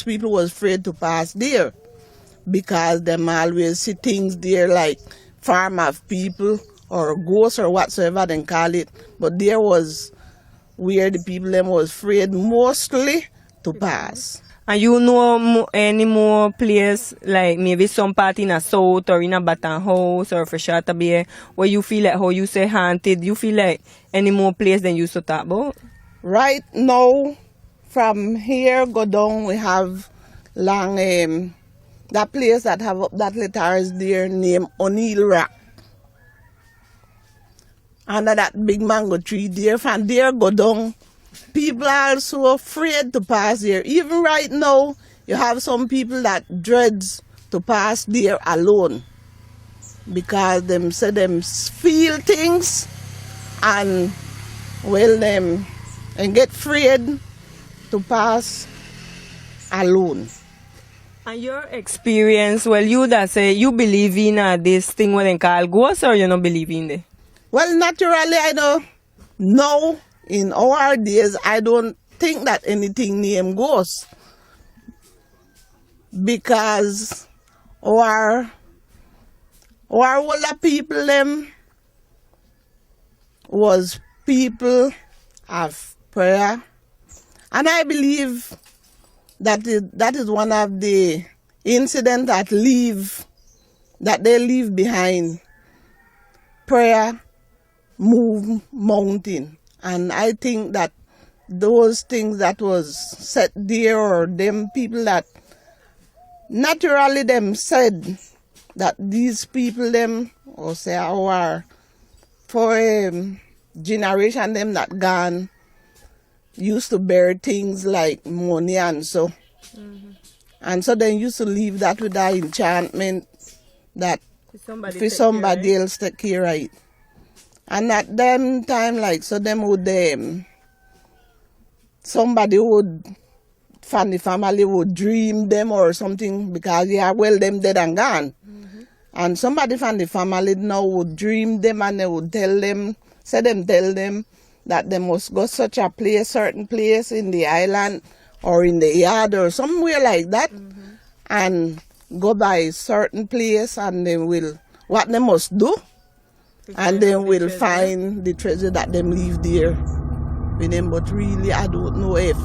People was afraid to pass there because them always see things there like farm of people or ghosts or whatsoever they call it. But there was where the people them was afraid mostly to pass. And you know any more place, like maybe some part in a south or in a Baton House or for Shatta Bay, where you feel like how you say haunted, you feel like any more place than you used to talk about? Right now, from here go down, we have long that place that have up that letters there named O'Neill Rock. Under that big mango tree there, from there go down. People are so afraid to pass there. Even right now, you have some people that dreads to pass there alone because them say them feel things and well them and get afraid to pass alone. And your experience, well, you that say you believe in this thing what they call ghosts, or you don't believe in it? Well, naturally, I don't know. In our days, I don't think that anything named ghosts because our older people them was people of prayer, and I believe that is one of the incidents that they leave behind. Prayer move mountain. And I think that those things that was said there, or them people that naturally them said that these people them, or say our for generation them that gone, used to bear things like money and so. Mm-hmm. And so they used to leave that with that enchantment that for somebody else take care of it. And at them time, like, so them would, somebody would, from the family would dream them or something because, yeah, well, them dead and gone. Mm-hmm. And somebody from the family now would dream them and they would tell them that they must go such a place, certain place in the island or in the yard or somewhere like that, mm-hmm. and go by certain place and they will, what they must do. And then we'll find the treasure that them leave there with them. But really, I don't know if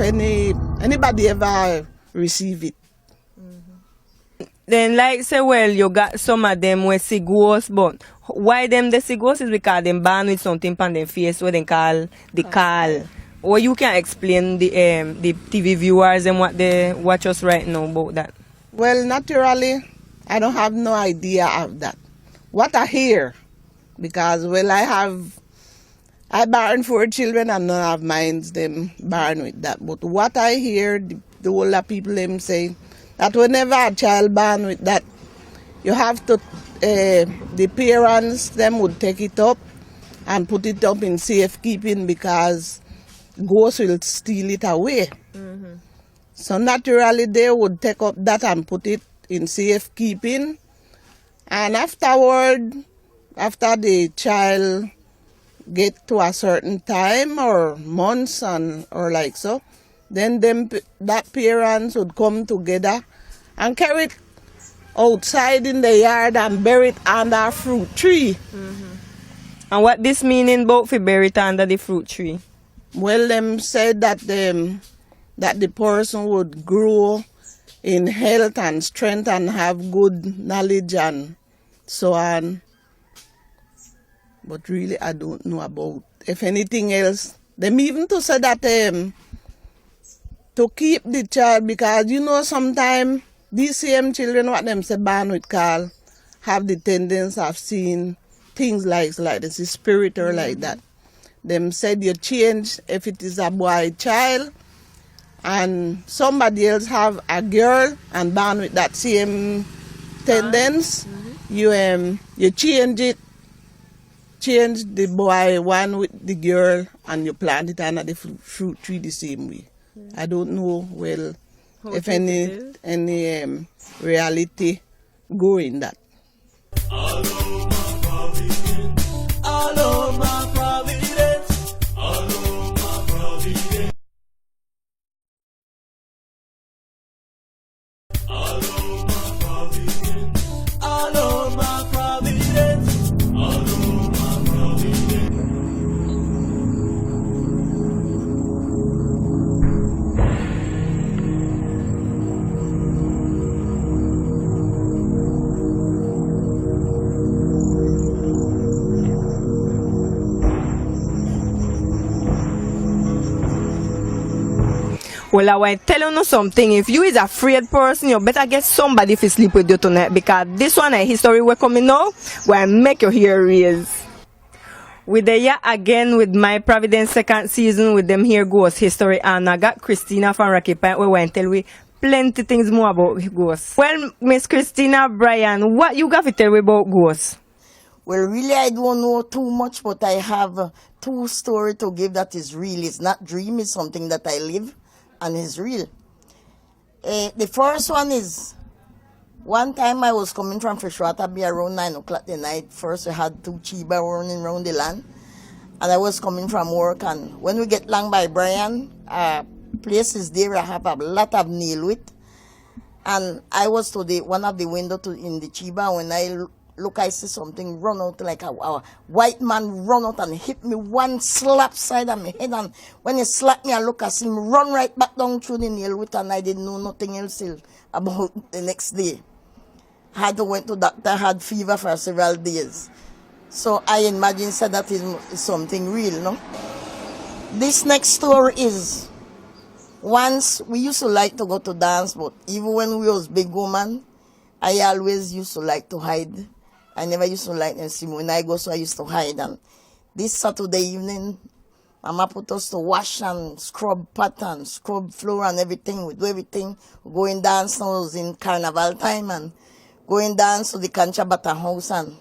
anybody ever receive it. Mm-hmm. Then, like say, well, you got some of them who see ghosts, but why them they see ghosts is because them born with something on their face what they call the call. Or you can explain the TV viewers and what they watch us right now about that. Well, naturally, I don't have no idea of that. What I hear, because, well, I born 4 children and none of mine's them born with that. But what I hear, the older people them say, that whenever a child born with that, you have to, the parents, them would take it up and put it up in safekeeping because ghosts will steal it away. Mm-hmm. So naturally, they would take up that and put it in safekeeping. And afterward, after the child get to a certain time or months or like so, then that parents would come together and carry it outside in the yard and bury it under a fruit tree. Mm-hmm. And what this meaning about for bury it under the fruit tree? Well, them said that the person would grow in health and strength and have good knowledge and so on. But really, I don't know about if anything else. Them even to say that to keep the child, because you know sometimes these same children, what them say born with call, have the tendency of seeing things like this, a spirit or like that. Them said you change if it is a boy child, and somebody else have a girl and born with that same tendency, mm-hmm. you change the boy one with the girl and you plant it under the fruit tree the same way. Mm-hmm. I don't know well how if any reality go in that. Well, I want to tell you something. If you is afraid person, you better get somebody to sleep with you tonight, because this one a history we're coming now will make your hair raise. We there yeah again with My Providence second season with them here ghost history, and I got Christina from Rocky Point. We want to tell we plenty things more about ghosts. Well, Miss Christina Bryan, what you got to tell me about ghosts? Well, really, I don't know too much, but I have two stories to give that is real. It's not dream, it's something that I live, and it's real. The first one is, one time I was coming from Freshwater Bay around 9 o'clock the night. First, we had two chiba running around the land, and I was coming from work, and when we get long by Brian, places there I have a lot of nail with, and I was to the one of the window in the chiba. When I look, I see something run out, like a white man run out and hit me one slap side of my head, and when he slapped me, I look, I see him run right back down through the nail with, and I didn't know nothing else about the next day. Had to went to doctor, had fever for several days. So I imagine said that is something real, no? This next story is, once we used to like to go to dance, but even when we was big woman, I always used to like to hide. I never used to like them see me. When I go, so I used to hide. And this Saturday evening, Mama put us to wash and scrub pot and scrub floor and everything. We do everything. We go in dance now. It was in carnival time, and going dance to the Kanchabata house, and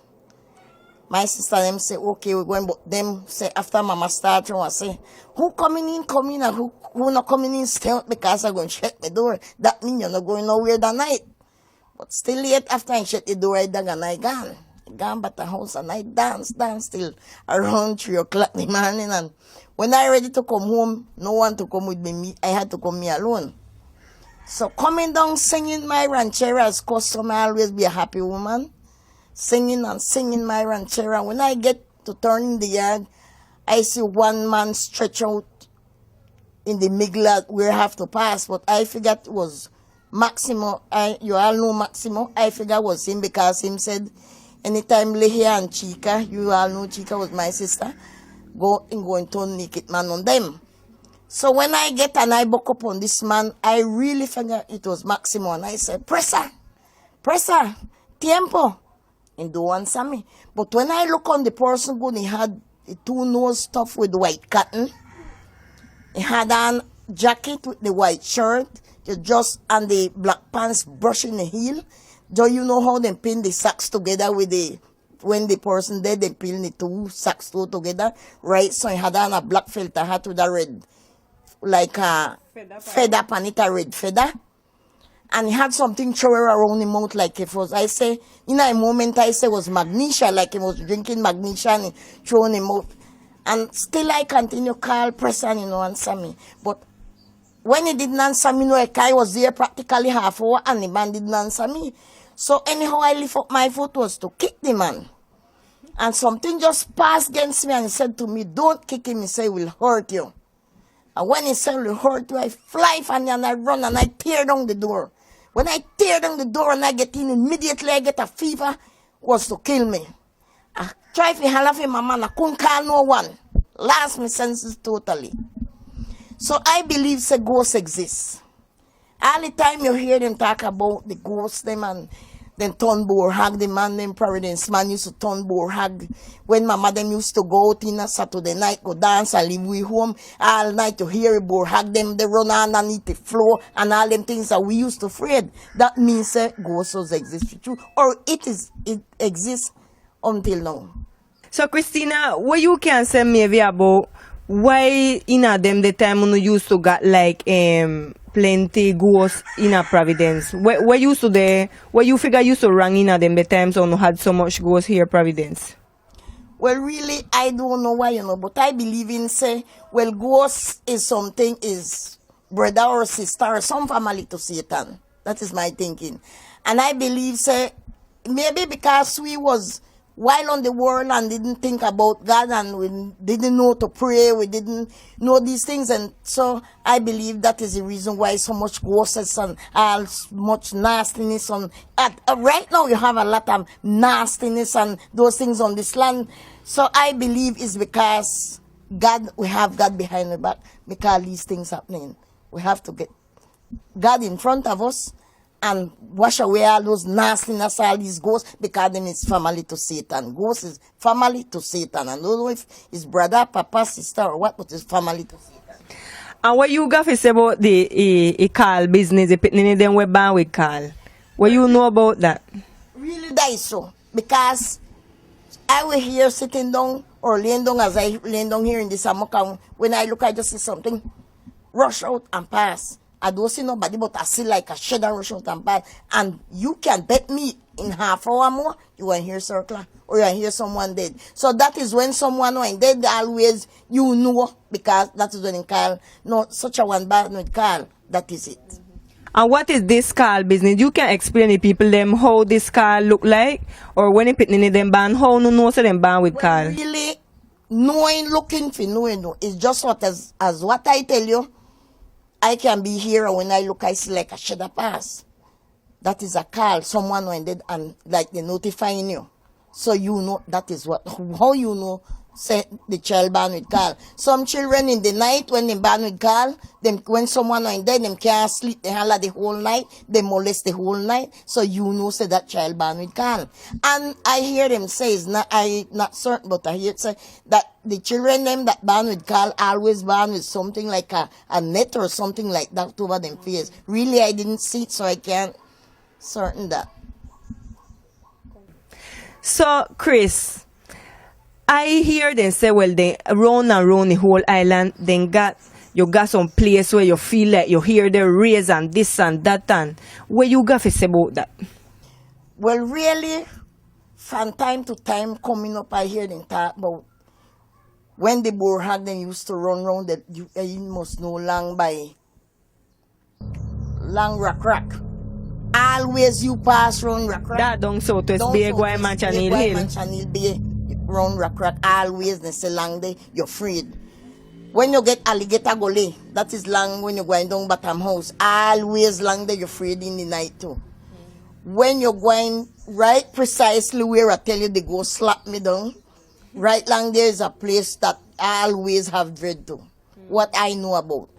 my sister them say, okay, we're going, but them say after Mama start, I say, who coming in, and who not coming in, stay out, because I'm going to shut the door. That means you're not going nowhere that night. But still yet after I shut the door, I gone back the house, and I dance till around 3 o'clock in the morning, and when I ready to come home, no one to come with me, I had to come me alone. So coming down singing my ranchera as custom, I always be a happy woman. Singing and singing my ranchera. When I get to turning the yard, I see one man stretch out in the middle where I have to pass. But I figured it was Maximo. You all know Maximo. I figured it was him, because him said, anytime Lehia and Chica, you all know Chica was my sister, go and turn naked man on them. So when I get and I buck up on this man, I really figured it was Maximo, and I said, pressa, tiempo, and don't answer me. But when I look on the person good, he had the two nose stuff with white cotton. He had on jacket with the white shirt, just and the black pants brushing the heel. Do you know how they pin the socks together with when the person dead, they pin the two socks together, right? So he had on a black filter hat with a red, like a feather pan it, a red feather, and he had something thrown around his mouth like it was, I say, in a moment I say it was magnesia, like he was drinking magnesia and he thrown his mouth. And still I continue call, press, and answer me. But when he didn't answer me, I was there practically half hour, and the man didn't answer me. So anyhow I lift up my foot was to kick the man. And something just passed against me, and he said to me, don't kick him, he said, it will hurt you. And when he said, it will hurt you, I fly from there and I run and I tear down the door. When I tear down the door and I get in, immediately I get a fever, was to kill me. I try to holler for my man, I couldn't call no one. Lost my senses totally. So I believe say ghosts exist. All the time you hear them talk about the ghosts, them and then turn boar hag, the man named Providence man used to turn boar hag. When my mother used to go out in a Saturday night, go dance and leave we home all night to hear a boar hag them, they run underneath the floor and all them things that we used to afraid. That means ghosts exist true, or it exists until now. So Christina, what you can say maybe about why in them the time when you used to got like plenty ghosts in a Providence? Where used to there? Where you figure used to rang in them the times when had so much ghosts here Providence? Well, really, I don't know why, but I believe in say, well, ghost is something is brother or sister or some family to Satan. That is my thinking. And I believe say, maybe because we was while on the world and didn't think about God and we didn't know to pray, we didn't know these things, and so I believe that is the reason why so much ghosts and much nastiness on right now you have a lot of nastiness and those things on this land. So I believe it's because God, we have God behind the back because these things happening. We have to get God in front of us and wash away all those nastiness, all these ghosts, because then it's family to Satan. Ghost is family to Satan. And don't know if it's brother, papa, sister, or what, but it's family to Satan. And what you got to say about the call business, the pitney them we ban with call? What you know about that? Really that is so. Because I will here sitting down or laying down as I laying down here in the Samoka. When I look, I just see something, rush out and pass. I don't see nobody, but I see like a shadow rush out and pass. And you can bet me in half hour more, you will hear circle or you will hear someone dead. So that is when someone went dead, always you know, because that is when in call. No, such a one bad with call. That is it. And what is this call business? You can explain to people them how this call look like, or when you pitney them ban, how no know so them ban with call. Really, knowing, looking for knowing, no, it's just what as what I tell you. I can be here and when I look, I see like a shadow pass. That is a call. Someone went dead and like they notifying you. So you know that is what, how you know, say the child born with call. Some children in the night when they born with call, them when someone went dead, them can't sleep, they holler the whole night, they molest the whole night. So you know say that child born with call. And I hear them say, it's not, I not certain, but I hear it say that the children them that born with call always born with something like a net or something like that over them face. Really, I didn't see it, so I can't certain that. So, Chris, I hear them say, well, they round and round the whole island, then you got some place where you feel like you hear the raise and this and that, and what you got to say about that? Well, really, from time to time coming up, I hear them talk about when the boar had them used to run round that you must know long rock. Always you pass round rock. That down southwest Bay, Guay, Manchanil Hill. Manchanil Bay, round rock. Always they say long day, you're afraid. When you get alligator gully, that is long when you're going down Bottom House. Always long day, you're afraid in the night too. When you're going right precisely where I tell you they go slap me down, right long there is a place that I always have dread to. What I know about.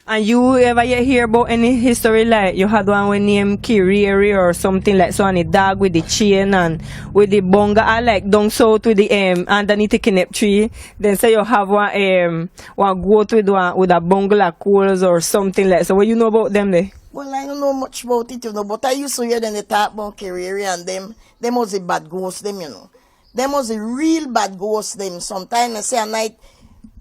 And you ever hear about any history like you had one with name Kiriri or something like so, and a dog with the chain and with the bunga, I like down south with the underneath the kinep tree. Then say you have one goat with a bunga coals or something like so. What you know about them there? Well, I don't know much about it, you know, but I used to hear them they talk about Kiriri and them was a bad ghost, them, you know. Them was a real bad ghost, them. Sometimes I say at night,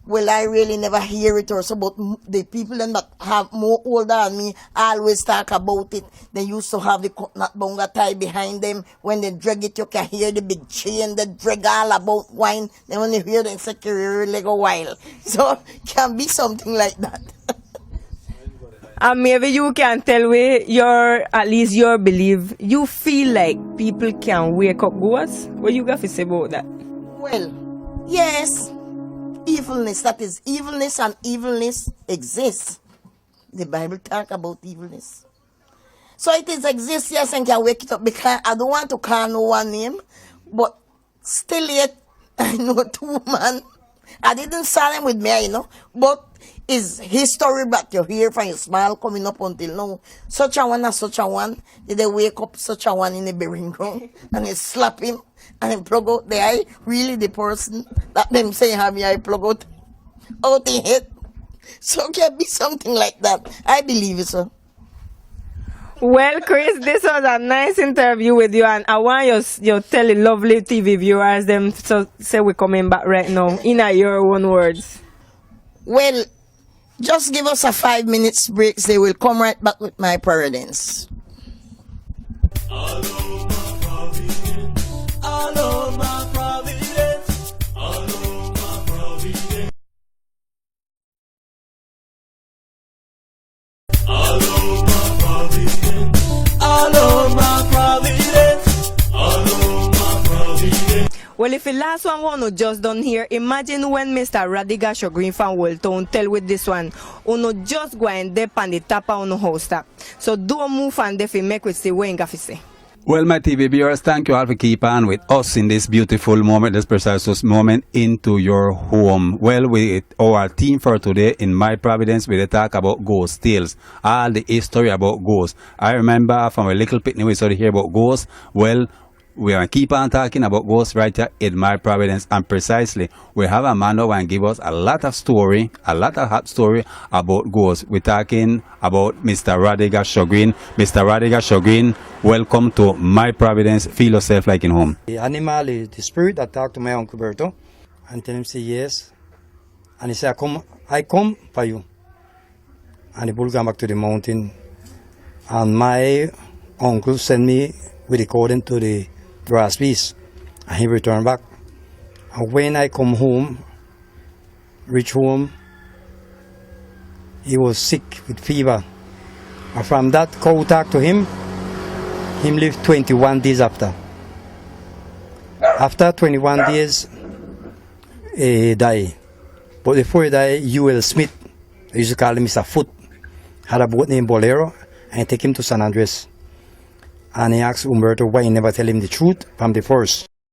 well, I really never hear it or so, but the people that have more older than me always talk about it. They used to have the coconut bunga tie behind them. When they drag it, you can hear the big chain. They drag all about wine. Then when you hear them, it's like a while. So, can be something like that. And maybe you can tell me at least your belief. You feel like people can wake up ghosts? What you got to say about that? Well, yes. Evilness, that is evilness, and evilness exists. The Bible talk about evilness. So it is exists, yes, and can wake it up, because I don't want to call no one name, but still yet, I know two man. I didn't saw them with me, you know, but it's history that you hear from your smile coming up until now. Such a one and such a one, did they wake up such a one in the burying ground, and they slap him, and then plug out the eye. Really the person that them say have the eye plug out the head. So it can be something like that. I believe it, sir. Well, Chris, this was a nice interview with you, and I want you tell the lovely TV viewers them so say we're coming back right now in your own words. Well, just give us a 5 minutes break. They will come right back with my paradise. Well, if the last one just done here, imagine when Mr. Radigasho Green from Walton tell with this one, uno just go and dip on the top of uno house top. So do move and if you make with the way in say. Well, my TV viewers, thank you all for keep on with us in this beautiful moment, this precise moment into your home. Well, with our theme for today in My Providence, we talk about ghost tales, all the history about ghosts. I remember from a little picnic we started hear about ghosts. Well, we are keep on talking about ghosts right here in My Providence, and precisely we have a man who will give us a lot of story, a lot of hot story about ghosts. We're talking about Mr. Radiga Shogrin. Mr. Radiga Shogrin, welcome to My Providence. Feel yourself like in home. The animal is the spirit that talked to my uncle Berto and tell him say yes. And he said, I come for you. And the bull came back to the mountain. And my uncle sent me with the cordon to the brass piece. And he returned back. And when I come home, reach home, he was sick with fever. And from that cow talk to him lived 21 days after. After 21 days, he died. But before he died, U.L. Smith, they used to call him Mr. Foot, had a boat named Bolero, and take him to San Andres. And he asked Umberto why he never tell him the truth from the first.